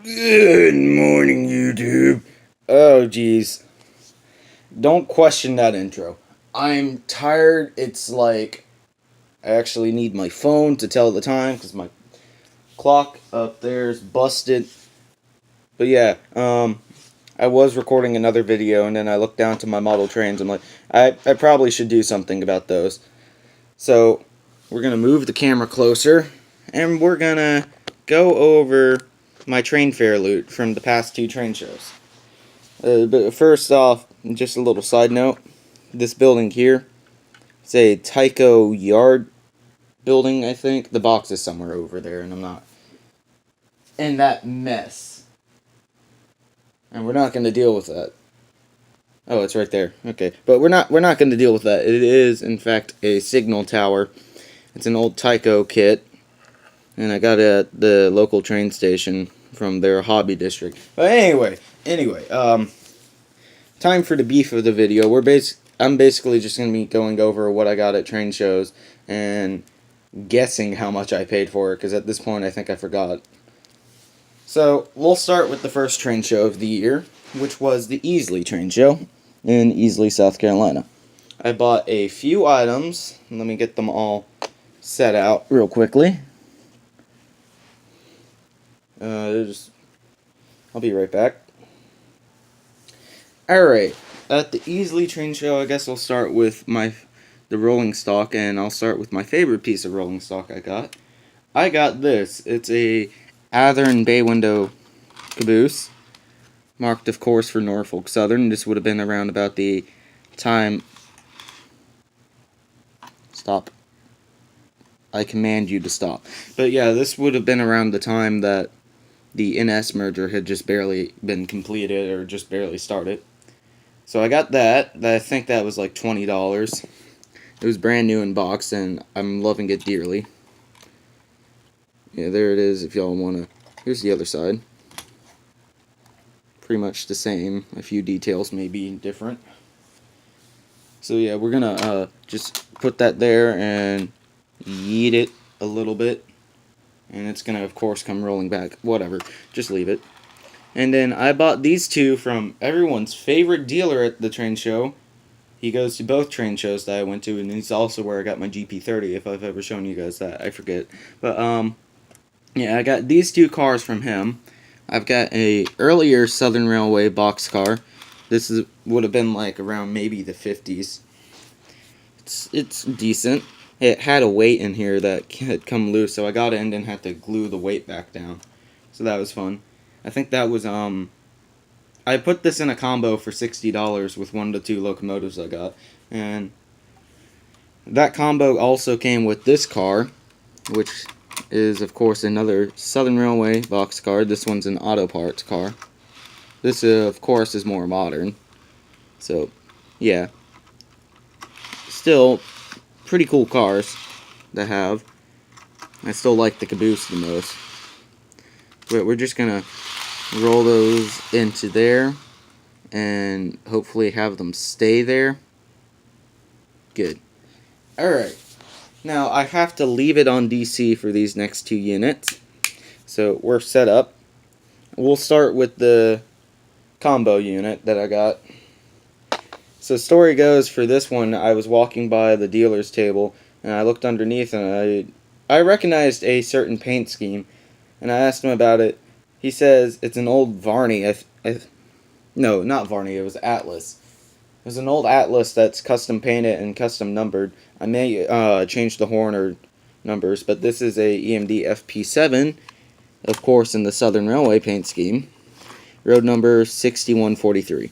Good morning, YouTube. Oh, geez. Don't question that intro. I'm tired. It's like I actually need my phone to tell the time because my clock up there is busted. But yeah, I was recording another video and then I looked down to my model trains. I'm like, I probably should do something about those. So we're going to move the camera closer and we're going to go over my train fare loot from the past two train shows. But first off, just a little side note. This building here, it's a Tyco Yard building, I think. The box is somewhere over there, and I'm not in that mess. And we're not going to deal with that. Oh, it's right there. Okay, but we're not going to deal with that. It is, in fact, a signal tower. It's an old Tyco kit, and I got it at the local train station from their hobby district. But anyway, time for the beef of the video. I'm basically just going to be going over what I got at train shows and guessing how much I paid for it, because at this point I think I forgot. So, we'll start with the first train show of the year, which was the Easley train show in Easley, South Carolina. I bought a few items. Let me get them all set out real quickly. I'll be right back. Alright, at the Easley train show, I guess I'll start with the rolling stock, and I'll start with my favorite piece of rolling stock I got. I got this. It's a Athearn bay window caboose, marked, of course, for Norfolk Southern. This would have been around about the time... Stop. I command you to stop. But yeah, this would have been around the time that the NS merger had just barely been completed, or just barely started. So I got that. I think that was like $20. It was brand new in box, and I'm loving it dearly. Yeah, there it is if y'all want to... Here's the other side. Pretty much the same. A few details may be different. So yeah, we're going to just put that there and yeet it a little bit. And it's going to, of course, come rolling back. Whatever. Just leave it. And then I bought these two from everyone's favorite dealer at the train show. He goes to both train shows that I went to, and he's also where I got my GP30, if I've ever shown you guys that. I forget. But, yeah, I got these two cars from him. I've got a earlier Southern Railway boxcar. This would have been like around maybe the 50s. It's decent. It had a weight in here that had come loose, so I got it and didn't have to glue the weight back down. So that was fun. I think that was, I put this in a combo for $60 with one of the two locomotives I got. And that combo also came with this car, which is, of course, another Southern Railway boxcar. This one's an auto parts car. This, of course, is more modern. So, yeah. Still, pretty cool cars to have. I still like the caboose the most. But we're just going to roll those into there and hopefully have them stay there. Good. Alright. Now, I have to leave it on DC for these next two units. So, we're set up. We'll start with the combo unit that I got. So, story goes, for this one, I was walking by the dealer's table, and I looked underneath, and I recognized a certain paint scheme, and I asked him about it. He says it's an old Varney. No, not Varney, it was Atlas. It was an old Atlas that's custom painted and custom numbered. I may change the horn or numbers, but this is a EMD FP7, of course, in the Southern Railway paint scheme. Road number 6143.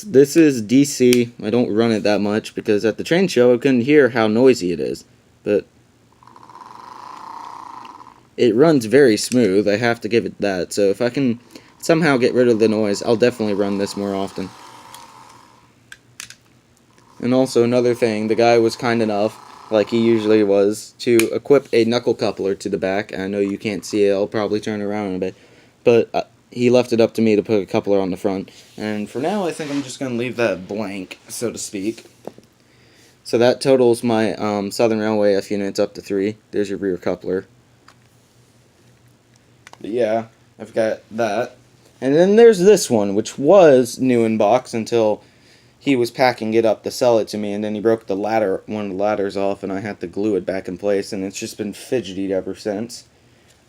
This is DC. I don't run it that much because at the train show I couldn't hear how noisy it is. But it runs very smooth. I have to give it that. So if I can somehow get rid of the noise, I'll definitely run this more often. And also another thing, the guy was kind enough, like he usually was, to equip a knuckle coupler to the back. I know you can't see it. I'll probably turn around in a bit. But he left it up to me to put a coupler on the front. And for now, I think I'm just going to leave that blank, so to speak. So that totals my Southern Railway F units up to 3. There's your rear coupler. But yeah, I've got that. And then there's this one, which was new in box until he was packing it up to sell it to me, and then he broke the ladder, one of the ladders off, and I had to glue it back in place, and it's just been fidgety ever since.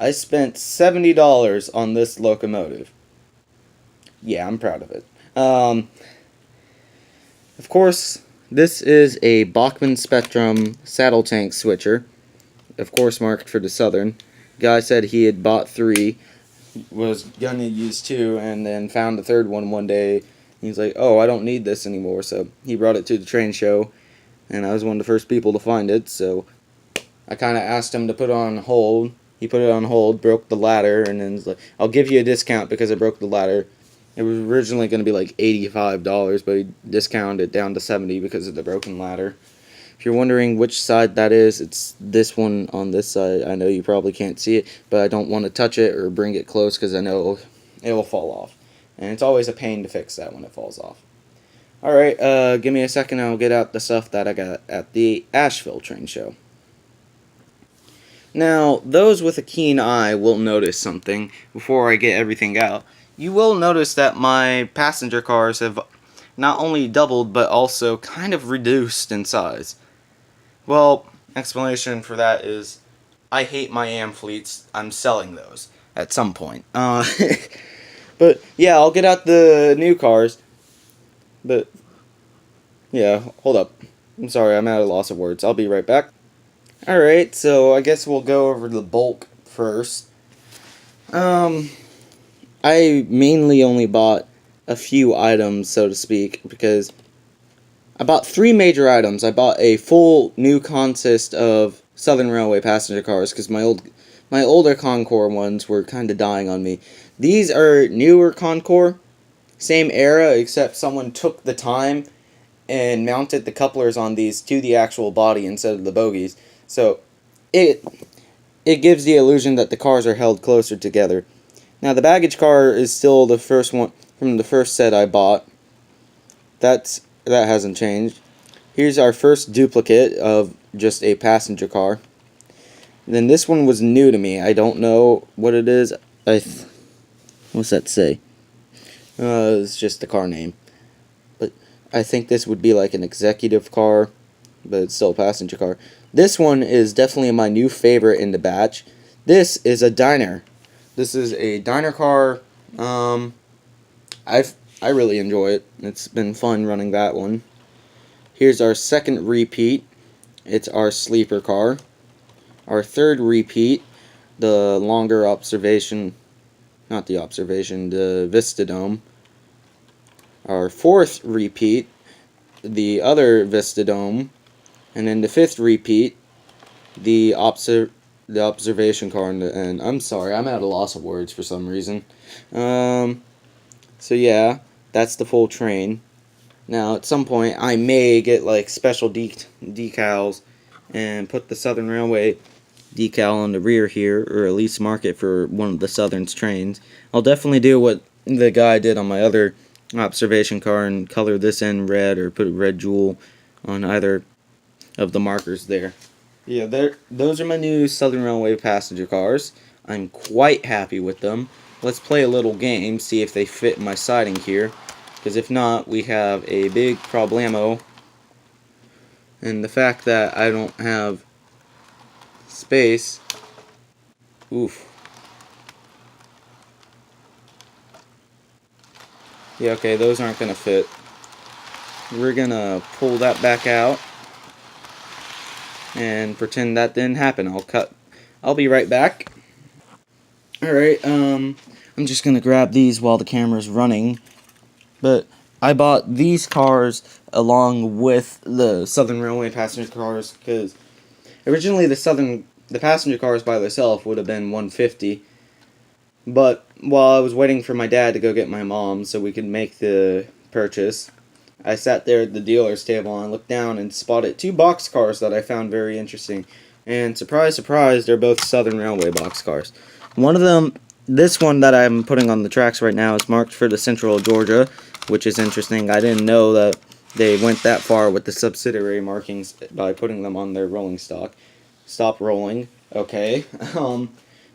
I spent $70 on this locomotive. Yeah, I'm proud of it. Of course, this is a Bachmann Spectrum saddle tank switcher. Of course, marked for the Southern. Guy said he had bought 3, was gonna use 2, and then found the 3rd one day. He's like, oh, I don't need this anymore. So he brought it to the train show, and I was one of the first people to find it. So I kind of asked him to put it on hold. He put it on hold, broke the ladder, and then he's like, I'll give you a discount because I broke the ladder. It was originally going to be like $85, but he discounted it down to $70 because of the broken ladder. If you're wondering which side that is, it's this one on this side. I know you probably can't see it, but I don't want to touch it or bring it close because I know it will fall off. And it's always a pain to fix that when it falls off. Alright, give me a second and I'll get out the stuff that I got at the Asheville train show. Now, those with a keen eye will notice something before I get everything out. You will notice that my passenger cars have not only doubled, but also kind of reduced in size. Well, explanation for that is I hate my AM fleets. I'm selling those at some point. But yeah, I'll get out the new cars. But yeah, hold up. I'm sorry, I'm at a loss of words. I'll be right back. Alright, so I guess we'll go over the bulk first. I mainly only bought a few items, so to speak, because I bought 3 major items. I bought a full new consist of Southern Railway passenger cars, because my older Concours ones were kind of dying on me. These are newer Concours, same era, except someone took the time and mounted the couplers on these to the actual body instead of the bogies. So it gives the illusion that the cars are held closer together. Now the baggage car is still the first one from the first set I bought. That hasn't changed. Here's our first duplicate of just a passenger car. Then this one was new to me. I don't know what it is. What's that say? It's just the car name. But I think this would be like an executive car, but it's still a passenger car. This one is definitely my new favorite in the batch. This is a diner. This is a diner car. I really enjoy it. It's been fun running that one. Here's our second repeat. It's our sleeper car. Our third repeat, the longer observation, not the observation, the Vistadome. Our fourth repeat, the other Vistadome. And then the fifth repeat, the observation car. And I'm sorry, I'm at a loss of words for some reason. So yeah, that's the full train. Now, at some point, I may get like special decals and put the Southern Railway decal on the rear here, or at least mark it for one of the Southern's trains. I'll definitely do what the guy did on my other observation car and color this in red or put a red jewel on either of the markers there. Yeah, those are my new Southern Railway passenger cars. I'm quite happy with them. Let's play a little game, see if they fit my siding here. Because if not, we have a big problemo. And the fact that I don't have space. Oof. Yeah, okay, those aren't going to fit. We're going to pull that back out and pretend that didn't happen. I'll be right back. Alright, I'm just going to grab these while the camera's running. But I bought these cars along with the Southern Railway passenger cars because originally the passenger cars by themselves would have been $150. But while I was waiting for my dad to go get my mom so we could make the purchase, I sat there at the dealer's table and looked down and spotted 2 box cars that I found very interesting. And surprise, surprise, they're both Southern Railway box cars. One of them, this one that I'm putting on the tracks right now, is marked for the Central Georgia, which is interesting. I didn't know that they went that far with the subsidiary markings by putting them on their rolling stock. Stop rolling. Okay.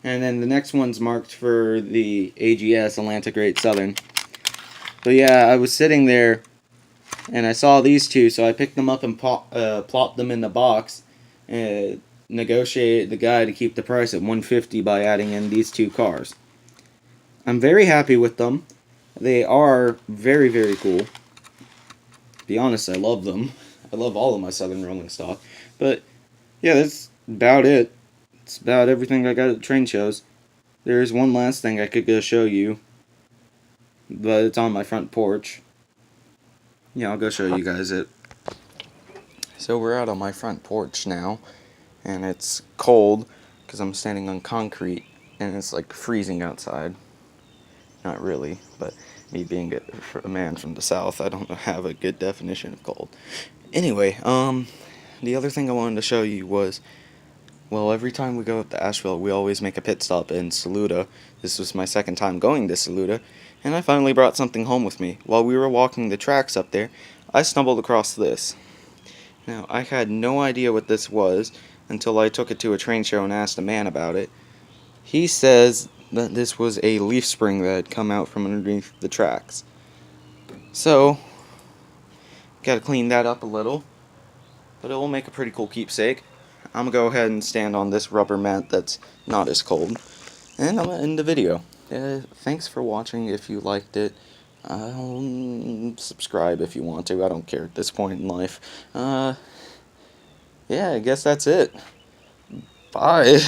And then the next one's marked for the AGS, Atlanta Great Southern. But yeah, I was sitting there and I saw these two, so I picked them up and plopped them in the box and negotiated the guy to keep the price at $150 by adding in these two cars. I'm very happy with them. They are very, very cool. To be honest, I love them. I love all of my Southern rolling stock. But yeah, that's about it. It's about everything I got at the train shows. There's one last thing I could go show you, but it's on my front porch. Yeah, I'll go show you guys it. So we're out on my front porch now, and it's cold because I'm standing on concrete, and it's like freezing outside. Not really, but me being a man from the South, I don't have a good definition of cold. Anyway, the other thing I wanted to show you was, well, every time we go up to Asheville, we always make a pit stop in Saluda. This was my second time going to Saluda, and I finally brought something home with me. While we were walking the tracks up there, I stumbled across this. Now, I had no idea what this was until I took it to a train show and asked a man about it. He says that this was a leaf spring that had come out from underneath the tracks. So, gotta clean that up a little, but it will make a pretty cool keepsake. I'm gonna go ahead and stand on this rubber mat that's not as cold, and I'm gonna end the video. Thanks for watching. If you liked it, subscribe if you want to. I don't care at this point in life. Yeah, I guess that's it. Bye.